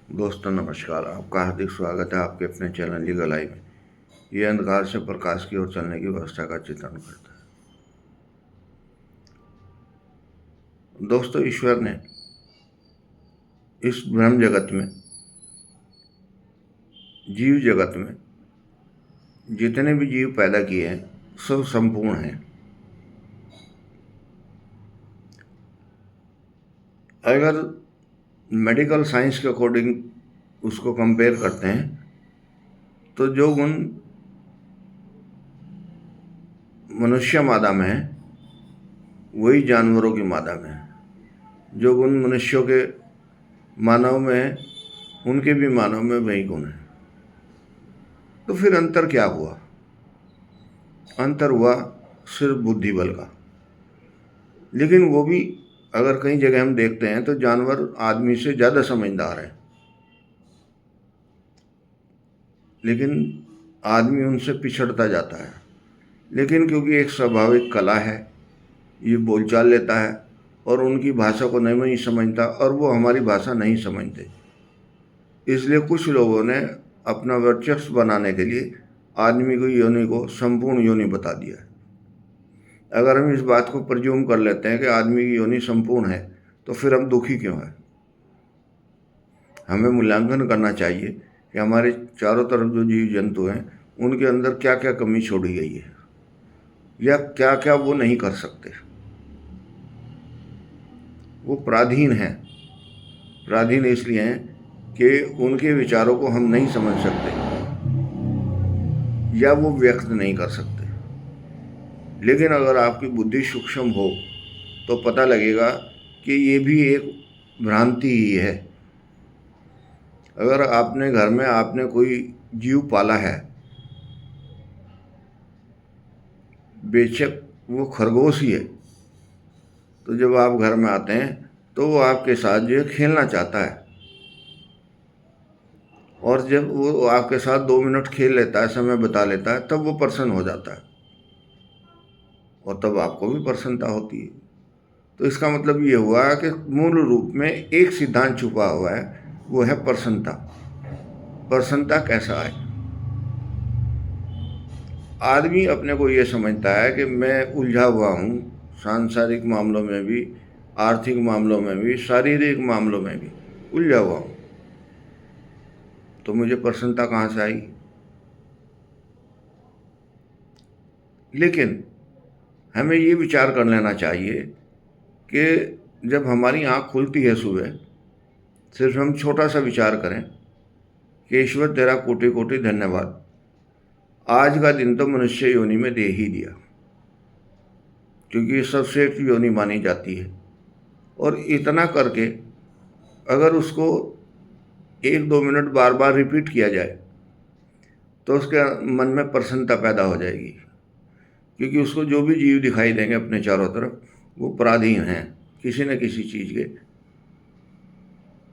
दोस्तों नमस्कार। आपका हार्दिक स्वागत है आपके अपने चैनल लीगल आई में। ये अंधकार से प्रकाश की ओर चलने की व्यवस्था का चित्रण करता है। दोस्तों, ईश्वर ने इस ब्रह्म जगत में, जीव जगत में जितने भी जीव पैदा किए हैं सब संपूर्ण हैं। अगर मेडिकल साइंस के अकॉर्डिंग उसको कंपेयर करते हैं तो जो गुण मनुष्य मादा में है वही जानवरों की मादा में है। जो गुण मनुष्यों के मानव में है उनके भी मानव में वही गुण है। तो फिर अंतर क्या हुआ? अंतर हुआ सिर्फ बुद्धि बल का। लेकिन वो भी अगर कई जगह हम देखते हैं तो जानवर आदमी से ज़्यादा समझदार है, लेकिन आदमी उनसे पिछड़ता जाता है। लेकिन क्योंकि एक स्वाभाविक कला है, ये बोलचाल लेता है और उनकी भाषा को नहीं समझता और वो हमारी भाषा नहीं समझते, इसलिए कुछ लोगों ने अपना वर्चस्व बनाने के लिए आदमी की योनि को संपूर्ण योनि बता दिया है। अगर हम इस बात को प्रज्यूम कर लेते हैं कि आदमी की योनि संपूर्ण है तो फिर हम दुखी क्यों हैं? हमें मूल्यांकन करना चाहिए कि हमारे चारों तरफ जो जीव जंतु हैं उनके अंदर क्या क्या कमी छोड़ी गई है या क्या क्या वो नहीं कर सकते। वो पराधीन हैं। पराधीन इसलिए हैं कि उनके विचारों को हम नहीं समझ सकते या वो व्यक्त नहीं कर सकते। लेकिन अगर आपकी बुद्धि सूक्ष्म हो तो पता लगेगा कि ये भी एक भ्रांति ही है। अगर आपने घर में आपने कोई जीव पाला है, बेशक वो खरगोश ही है, तो जब आप घर में आते हैं तो वो आपके साथ जो है खेलना चाहता है, और जब वो आपके साथ 2 मिनट खेल लेता है, समय बता लेता है, तब वो प्रसन्न हो जाता है और तब आपको भी प्रसन्नता होती है। तो इसका मतलब ये हुआ कि मूल रूप में एक सिद्धांत छुपा हुआ है, वो है प्रसन्नता। प्रसन्नता कैसा है? आदमी अपने को ये समझता है कि मैं उलझा हुआ हूँ, सांसारिक मामलों में भी, आर्थिक मामलों में भी, शारीरिक मामलों में भी उलझा हुआ हूँ, तो मुझे प्रसन्नता कहाँ से आई? लेकिन हमें ये विचार कर लेना चाहिए कि जब हमारी आँख खुलती है सुबह, सिर्फ हम छोटा सा विचार करें कि ईश्वर तेरा कोटि कोटि धन्यवाद, आज का दिन तो मनुष्य योनि में दे ही दिया, क्योंकि ये सर्वश्रेष्ठ योनि मानी जाती है। और इतना करके अगर उसको 1-2 मिनट बार बार रिपीट किया जाए तो उसके मन में प्रसन्नता पैदा हो जाएगी, क्योंकि उसको जो भी जीव दिखाई देंगे अपने चारों तरफ वो पराधीन हैं, किसी न किसी चीज़ के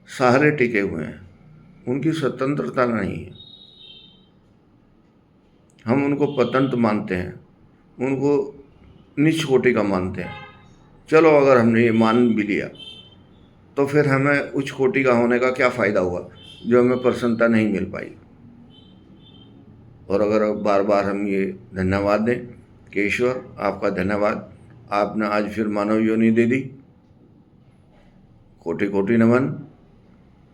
सहारे टिके हुए हैं, उनकी स्वतंत्रता नहीं है। हम उनको पतंत मानते हैं, उनको नीच कोटि का मानते हैं। चलो, अगर हमने ये मान भी लिया तो फिर हमें उच्च कोटि का होने का क्या फ़ायदा हुआ जो हमें प्रसन्नता नहीं मिल पाई? और अगर बार बार हम ये धन्यवाद दें कि ईश्वर आपका धन्यवाद, आपने आज फिर मानव योनि दे दी, कोटि कोटि नमन,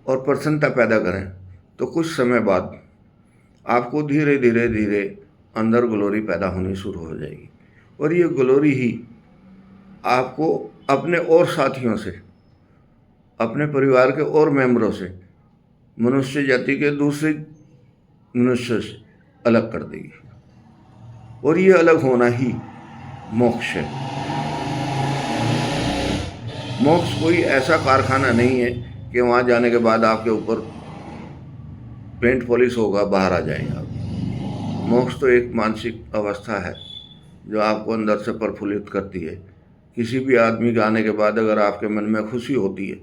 और प्रसन्नता पैदा करें, तो कुछ समय बाद आपको धीरे धीरे धीरे अंदर ग्लोरी पैदा होनी शुरू हो जाएगी। और ये ग्लोरी ही आपको अपने और साथियों से, अपने परिवार के और मेंबरों से, मनुष्य जाति के दूसरे मनुष्य से अलग कर देगी। और ये अलग होना ही मोक्ष है। मोक्ष कोई ऐसा कारखाना नहीं है कि वहाँ जाने के बाद आपके ऊपर पेंट पॉलिश होगा, बाहर आ जाएंगे आप। मोक्ष तो एक मानसिक अवस्था है जो आपको अंदर से प्रफुल्लित करती है। किसी भी आदमी के आने के बाद अगर आपके मन में खुशी होती है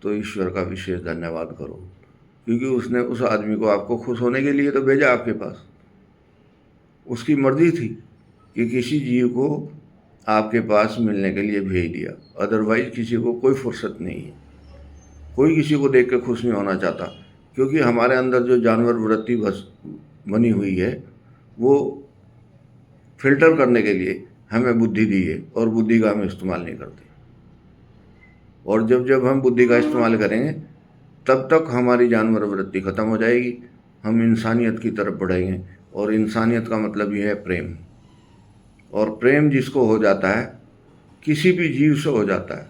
तो ईश्वर का विशेष धन्यवाद करो, क्योंकि उसने उस आदमी को आपको खुश होने के लिए तो भेजा आपके पास। उसकी मर्जी थी कि किसी जीव को आपके पास मिलने के लिए भेज दिया, अदरवाइज किसी को कोई फुर्सत नहीं है। कोई किसी को देख के खुश नहीं होना चाहता, क्योंकि हमारे अंदर जो जानवर वृत्ति बस बनी हुई है वो फिल्टर करने के लिए हमें बुद्धि दी है, और बुद्धि का हम इस्तेमाल नहीं करते। और जब जब हम बुद्धि का इस्तेमाल करेंगे तब तक हमारी जानवर वृत्ति ख़त्म हो जाएगी, हम इंसानियत की तरफ बढ़ेंगे। और इंसानियत का मतलब ये है प्रेम। और प्रेम जिसको हो जाता है, किसी भी जीव से हो जाता है,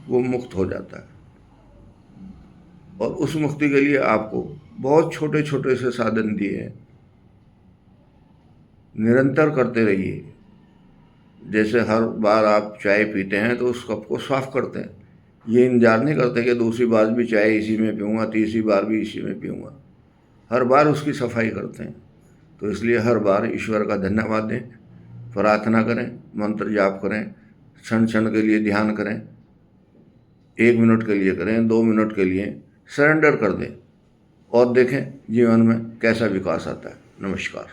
वो मुक्त हो जाता है। और उस मुक्ति के लिए आपको बहुत छोटे छोटे से साधन दिए हैं, निरंतर करते रहिए। जैसे हर बार आप चाय पीते हैं तो उस कप को साफ करते हैं, ये इंतजार नहीं करते कि दूसरी बार भी चाय इसी में पीऊँगा, तीसरी बार भी इसी में पीऊँगा। हर बार उसकी सफाई करते हैं। तो इसलिए हर बार ईश्वर का धन्यवाद दें, प्रार्थना करें, मंत्र जाप करें, क्षण क्षण के लिए ध्यान करें, 1 मिनट के लिए करें, 2 मिनट के लिए सरेंडर कर दें, और देखें जीवन में कैसा विकास आता है। नमस्कार।